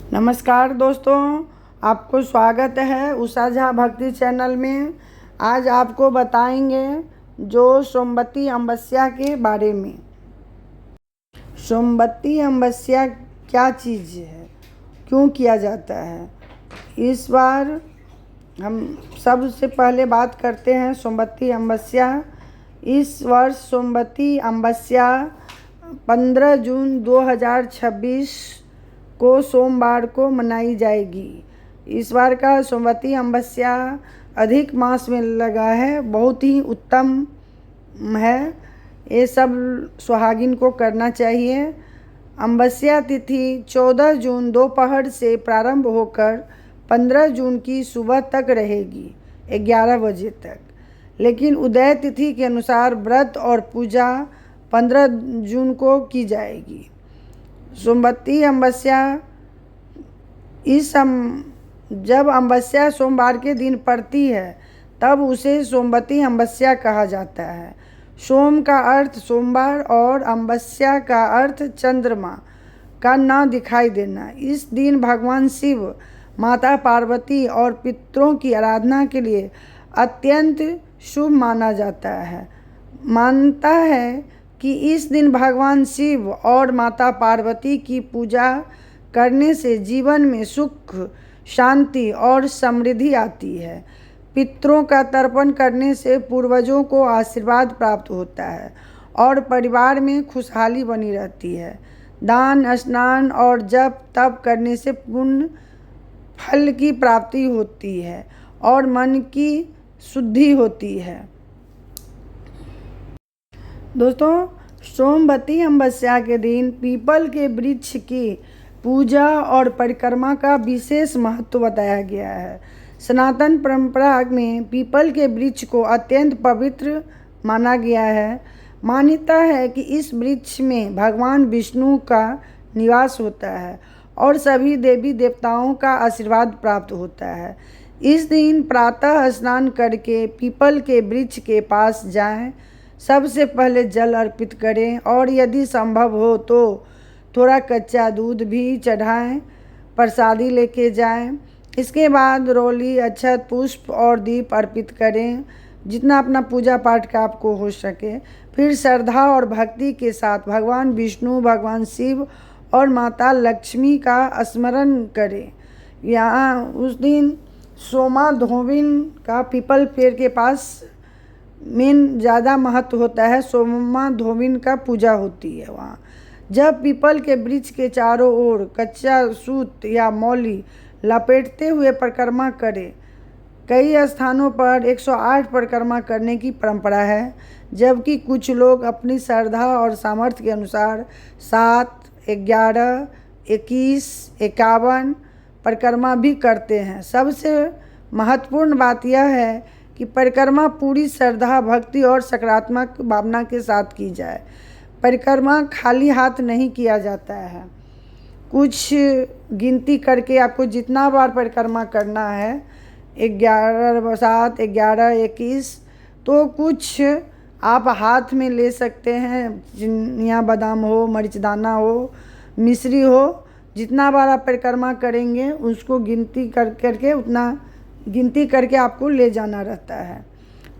नमस्कार दोस्तों, आपको स्वागत है उषा झा भक्ति चैनल में। आज आपको बताएंगे जो सोमवती अमावस्या के बारे में। सोमवती अमावस्या क्या चीज़ है, क्यों किया जाता है, इस बार हम सबसे पहले बात करते हैं सोमवती अमावस्या। इस वर्ष सोमवती अमावस्या 15 जून 2026 को सोमवार को मनाई जाएगी। इस बार का सोमवती अमावस्या अधिक मास में लगा है, बहुत ही उत्तम है। ये सब सुहागिन को करना चाहिए। अमावस्या तिथि 14 जून दोपहर से प्रारंभ होकर 15 जून की सुबह तक रहेगी, 11 बजे तक। लेकिन उदय तिथि के अनुसार व्रत और पूजा 15 जून को की जाएगी। सोमवती अमावस्या जब अमावस्या सोमवार के दिन पड़ती है तब उसे सोमवती अमावस्या कहा जाता है। सोम का अर्थ सोमवार और अमावस्या का अर्थ चंद्रमा का न दिखाई देना। इस दिन भगवान शिव, माता पार्वती और पितरों की आराधना के लिए अत्यंत शुभ माना जाता है। मानता है कि इस दिन भगवान शिव और माता पार्वती की पूजा करने से जीवन में सुख, शांति और समृद्धि आती है। पितरों का तर्पण करने से पूर्वजों को आशीर्वाद प्राप्त होता है और परिवार में खुशहाली बनी रहती है। दान, स्नान और जप तप करने से पुण्य फल की प्राप्ति होती है और मन की शुद्धि होती है। दोस्तों, सोमवती अमावस्या के दिन पीपल के वृक्ष की पूजा और परिक्रमा का विशेष महत्व बताया गया है। सनातन परंपरा में पीपल के वृक्ष को अत्यंत पवित्र माना गया है। मान्यता है कि इस वृक्ष में भगवान विष्णु का निवास होता है और सभी देवी देवताओं का आशीर्वाद प्राप्त होता है। इस दिन प्रातः स्नान करके पीपल के वृक्ष के पास जाएं, सबसे पहले जल अर्पित करें और यदि संभव हो तो थोड़ा कच्चा दूध भी चढ़ाएं, प्रसादी लेके जाएं। इसके बाद रोली, अक्षत, पुष्प और दीप अर्पित करें, जितना अपना पूजा पाठ का आपको हो सके। फिर श्रद्धा और भक्ति के साथ भगवान विष्णु, भगवान शिव और माता लक्ष्मी का स्मरण करें। यहाँ उस दिन सोमा धोबिन का पीपल पेड़ के पास मेन ज़्यादा महत्व होता है। सोमा धोबिन का पूजा होती है वहाँ। जब पीपल के वृक्ष के चारों ओर कच्चा सूत या मौली लपेटते हुए परिक्रमा करें। कई स्थानों पर 108 परिक्रमा करने की परंपरा है, जबकि कुछ लोग अपनी श्रद्धा और सामर्थ्य के अनुसार 7, 11, 21, 51 परिक्रमा भी करते हैं। सबसे महत्वपूर्ण बात यह है कि परिक्रमा पूरी श्रद्धा, भक्ति और सकारात्मक भावना के साथ की जाए। परिक्रमा खाली हाथ नहीं किया जाता है। कुछ गिनती करके आपको जितना बार परिक्रमा करना है, 11, 7, 11, 21, तो कुछ आप हाथ में ले सकते हैं। चिनिया बादाम हो, मरीचदाना हो, मिश्री हो, जितना बार आप परिक्रमा करेंगे उसको गिनती करके उतना गिनती करके आपको ले जाना रहता है।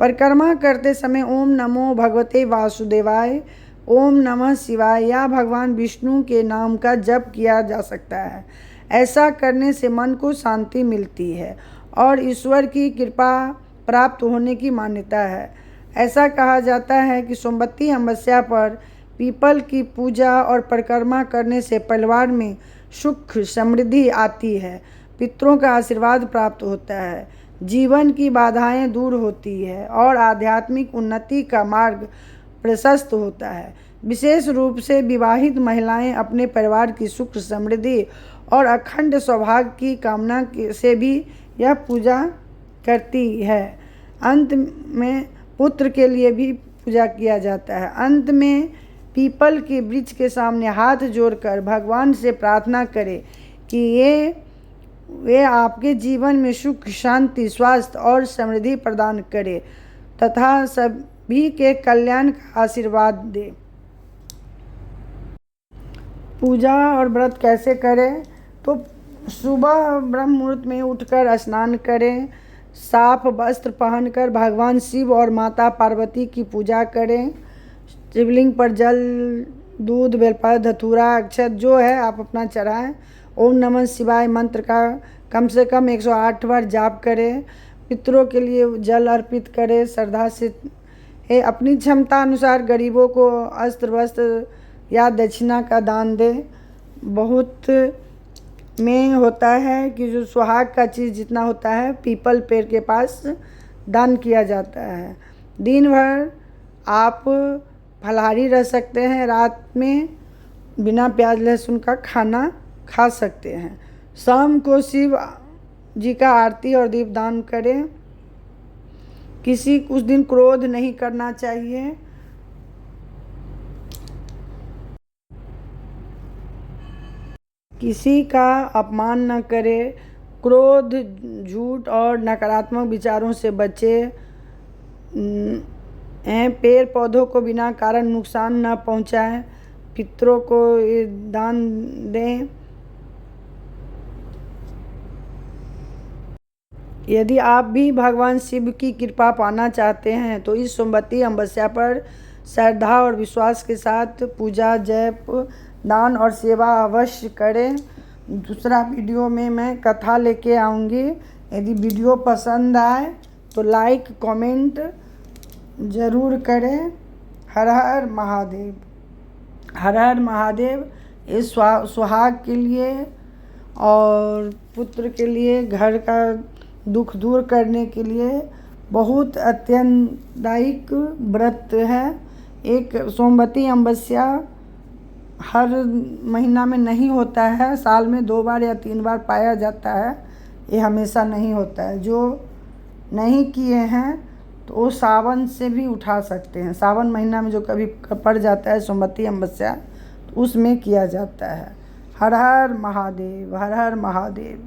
परिक्रमा करते समय ओम नमो भगवते वासुदेवाय, ओम नमः शिवाय या भगवान विष्णु के नाम का जप किया जा सकता है। ऐसा करने से मन को शांति मिलती है और ईश्वर की कृपा प्राप्त होने की मान्यता है। ऐसा कहा जाता है कि सोमवती अमावस्या पर पीपल की पूजा और परिक्रमा करने से परिवार में सुख, समृद्धि आती है, पितरों का आशीर्वाद प्राप्त होता है, जीवन की बाधाएं दूर होती है और आध्यात्मिक उन्नति का मार्ग प्रशस्त होता है। विशेष रूप से विवाहित महिलाएं अपने परिवार की सुख, समृद्धि और अखंड सौभाग्य की कामना से भी यह पूजा करती है। अंत में पुत्र के लिए भी पूजा किया जाता है। अंत में पीपल के वृक्ष के सामने हाथ जोड़कर भगवान से प्रार्थना करें कि वे आपके जीवन में सुख, शांति, स्वास्थ्य और समृद्धि प्रदान करे तथा सभी के कल्याण का आशीर्वाद दे। पूजा और व्रत कैसे करें, तो सुबह ब्रह्म मुहूर्त में उठकर स्नान करें, साफ वस्त्र पहनकर भगवान शिव और माता पार्वती की पूजा करें। शिवलिंग पर जल, दूध, बेलपत्र, धतूरा, अक्षत जो है आप अपना चढ़ाएं। ओम नमः शिवाय मंत्र का कम से कम 108 बार जाप करें। पितरों के लिए जल अर्पित करें श्रद्धा से। अपनी क्षमता अनुसार गरीबों को अस्त्र वस्त्र या दक्षिणा का दान दें। बहुत में होता है कि जो सुहाग का चीज़ जितना होता है पीपल पेड़ के पास दान किया जाता है। दिन भर आप फलाहारी रह सकते हैं, रात में बिना प्याज लहसुन का खाना खा सकते हैं। शाम को शिव जी का आरती और दीपदान करें। उस दिन क्रोध नहीं करना चाहिए। किसी का अपमान न करें। क्रोध, झूठ और नकारात्मक विचारों से बचें। पेड़ पौधों को बिना कारण नुकसान न पहुंचाएं। पितरों को दान दें। यदि आप भी भगवान शिव की कृपा पाना चाहते हैं तो इस सोमवती अमावस्या पर श्रद्धा और विश्वास के साथ पूजा, जप, दान और सेवा अवश्य करें। दूसरा वीडियो में मैं कथा लेके आऊँगी। यदि वीडियो पसंद आए तो लाइक कमेंट ज़रूर करें। हर हर महादेव, हर हर महादेव। इस सुहाग के लिए और पुत्र के लिए, घर का दुख दूर करने के लिए बहुत अत्यंतदायक व्रत है। एक सोमवती अमावस्या हर महीना में नहीं होता है, साल में 2 बार या 3 बार पाया जाता है। ये हमेशा नहीं होता है। जो नहीं किए हैं तो वो सावन से भी उठा सकते हैं। सावन महीना में जो कभी पड़ जाता है सोमवती अमावस्या, तो उसमें किया जाता है। हर हर महादेव, हर हर महादेव।